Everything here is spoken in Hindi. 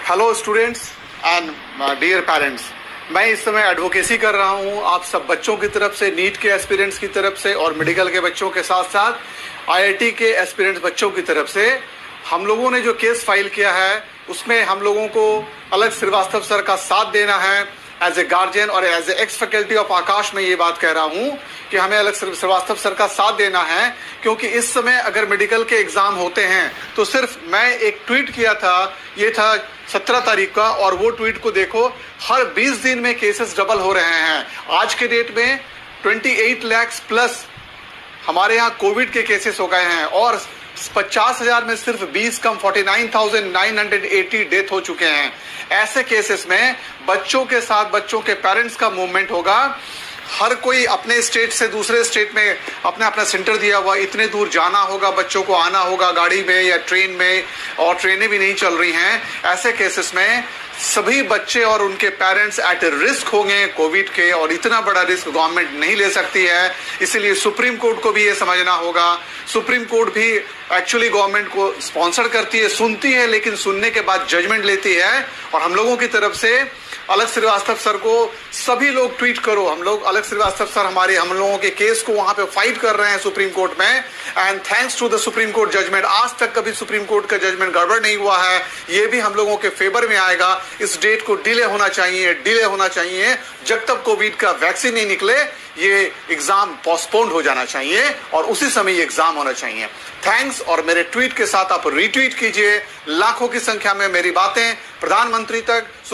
Hello students and dear parents, मैं इस समय एडवोकेसी कर रहा हूं आप सब बच्चों की तरफ से, नीट के एस्पिरेंट्स की तरफ से और मेडिकल के बच्चों के साथ साथ आईआईटी के एस्पिरेंट्स बच्चों की तरफ से। हम लोगों ने जो केस फाइल किया है उसमें हम लोगों को अलग श्रीवास्तव सर का साथ देना है एज ए गार्जियन, और as a ex faculty of Aakash में ये बात कह रहा हूं कि हमें अलग श्रीवास्तव सर का साथ देना है, क्योंकि इस समय अगर मेडिकल के एग्जाम होते हैं तो सिर्फ मैं एक ट्वीट किया था, ये था 17 तारीख का, और वो ट्वीट को देखो, हर 20 दिन में केसेस डबल हो रहे हैं। आज के डेट में 28 लाख प्लस हमारे यहाँ कोविड के केसेस हो गए हैं और 50,000 में सिर्फ 20 कम 49,980 डेथ हो चुके हैं। ऐसे केसेस में बच्चों के साथ बच्चों के पेरेंट्स का मूवमेंट होगा। हर कोई अपने स्टेट से दूसरे स्टेट में अपना अपना सेंटर दिया हुआ, इतने दूर जाना होगा, बच्चों को आना होगा गाड़ी में या ट्रेन में, और ट्रेनें भी नहीं चल रही हैं। ऐसे केसेस में सभी बच्चे और उनके पेरेंट्स एट रिस्क होंगे कोविड के, और इतना बड़ा रिस्क गवर्नमेंट नहीं ले सकती है। इसलिए सुप्रीम कोर्ट को भी ये समझना होगा। सुप्रीम कोर्ट भी एक्चुअली गवर्नमेंट को स्पॉन्सर करती है, सुनती है, लेकिन सुनने के बाद जजमेंट लेती है। और हम लोगों की तरफ से अलग श्रीवास्तव सर को सभी लोग ट्वीट करो, हम लोग अलग श्रीवास्तव सर हम लोगों के केस को वहां पे फाइट कर रहे हैं सुप्रीम कोर्ट में, and thanks to the Supreme Court judgment. आज तक कभी सुप्रीम कोर्ट का जजमेंट गड़बड़ नहीं हुआ है, ये भी हम लोगों के फेवर में आएगा। इस डेट को डिले होना चाहिए। जब तक कोविड का वैक्सीन नहीं निकले ये एग्जाम पोस्टपोन्ड हो जाना चाहिए और उसी समय ये एग्जाम होना चाहिए। थैंक्स। और मेरे ट्वीट के साथ आप रीट्वीट कीजिए, लाखों की संख्या में मेरी बातें प्रधानमंत्री तक